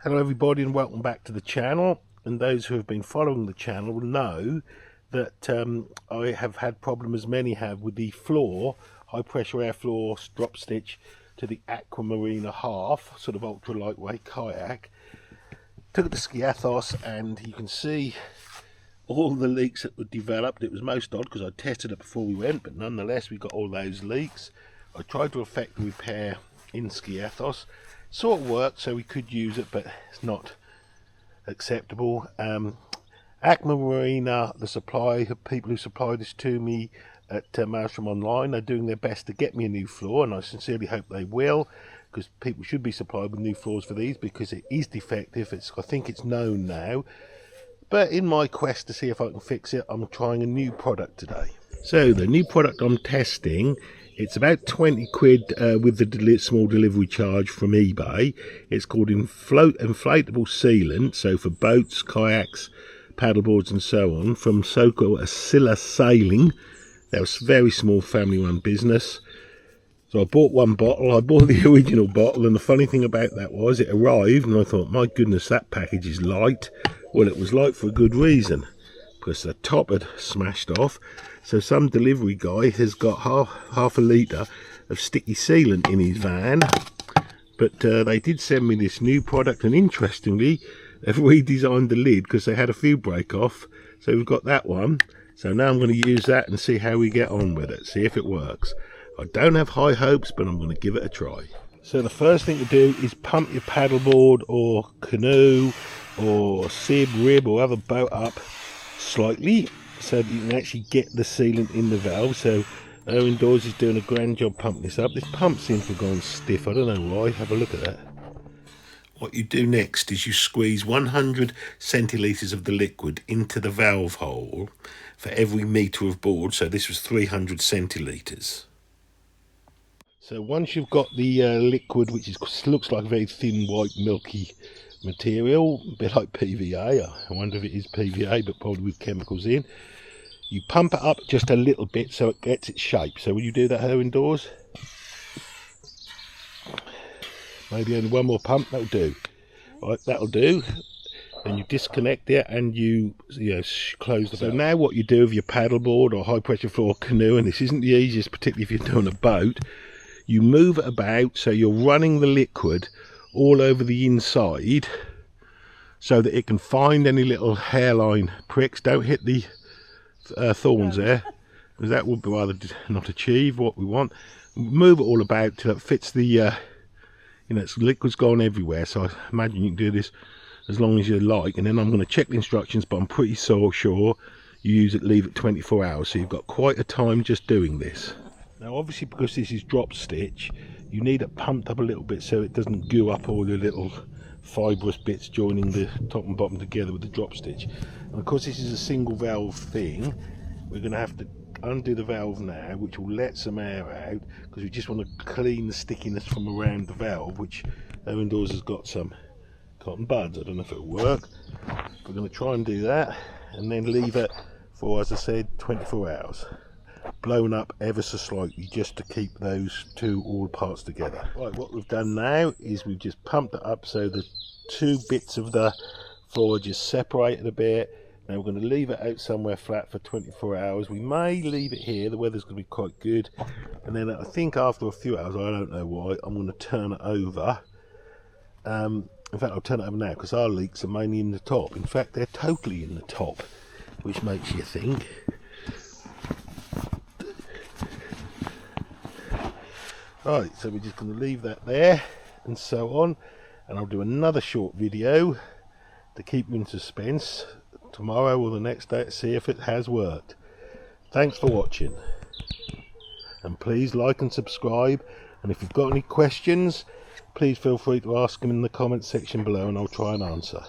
Hello everybody and welcome back to the channel, and those who have been following the channel will know that I have had problems, as many have, with the floor, high pressure air floor drop stitch to the Aquamarina half, sort of ultra lightweight kayak. Took it to Skiathos and you can see all the leaks that were developed. It was most odd because I tested it before we went, but nonetheless we got all those leaks. I tried to effect the repair in Skiathos. Sort of worked, so we could use it, but it's not acceptable. Aquamarina, the supply, the people who supply this to me at Maelstrom Online, are doing their best to get me a new floor, and I sincerely hope they will, because people should be supplied with new floors for these, because it is defective. I think it's known now. But in my quest to see if I can fix it, I'm trying a new product today. So the new product I'm testing, it's about 20 quid with the small delivery charge from eBay. It's called Inflatable Sealant, so for boats, kayaks, paddleboards and so on, from CYLLA Sailing. They're a very small family-run business. So I bought one bottle. I bought the original bottle, and the funny thing about that was it arrived and I thought, my goodness, that package is light. Well, it was light for a good reason, because the top had smashed off. So some delivery guy has got half a litre of sticky sealant in his van. But they did send me this new product, and interestingly, they've redesigned the lid because they had a few break off. So we've got that one. So now I'm going to use that and see how we get on with it, see if it works. I don't have high hopes, but I'm going to give it a try. So the first thing to do is pump your paddleboard or canoe or sib, rib or other boat up slightly, so that you can actually get the sealant in the valve. So Owen Dawes is doing a grand job pumping this up. This pump seems to have gone stiff, I don't know why. Have a look at that. What you do next is you squeeze 100 centilitres of the liquid into the valve hole for every metre of board. So this was 300 centilitres. So once you've got the liquid, which looks like a very thin white milky material, a bit like PVA, I wonder if it is PVA, but probably with chemicals in, you pump it up just a little bit so it gets its shape. So will you do that, her indoors? Maybe only one more pump, that'll do. Right, that'll do. Then you disconnect it and you close the valve. So now what you do with your paddleboard or high pressure floor canoe, and this isn't the easiest, particularly if you're doing a boat, you move it about so you're running the liquid all over the inside so that it can find any little hairline pricks. Don't hit the thorns there, because that would rather not achieve what we want. Move it all about till it fits the it's liquid's gone everywhere. So I imagine you can do this as long as you like, and then I'm going to check the instructions, but I'm pretty sure you leave it 24 hours, so you've got quite a time just doing this. Now obviously, because this is drop stitch, you need it pumped up a little bit so it doesn't goo up all the little fibrous bits joining the top and bottom together with the drop stitch. And of course this is a single valve thing, we're going to have to undo the valve now, which will let some air out, because we just want to clean the stickiness from around the valve, which Owen Dawes has got some cotton buds. I don't know if it'll work. We're going to try and do that and then leave it for, as I said, 24 hours. Blown up ever so slightly, just to keep those two all parts together. Right, what we've done now is we've just pumped it up so the two bits of the floor are just separated a bit. Now we're going to leave it out somewhere flat for 24 hours. We may leave it here, the weather's going to be quite good, and then I think after a few hours, I don't know why, I'm going to turn it over. In fact, I'll turn it over now, because our leaks are mainly in the top. In fact, they're totally in the top, which makes you think. Right, so we're just going to leave that there and so on, and I'll do another short video to keep you in suspense tomorrow or the next day to see if it has worked. Thanks for watching, and please like and subscribe, and if you've got any questions, please feel free to ask them in the comment section below and I'll try and answer.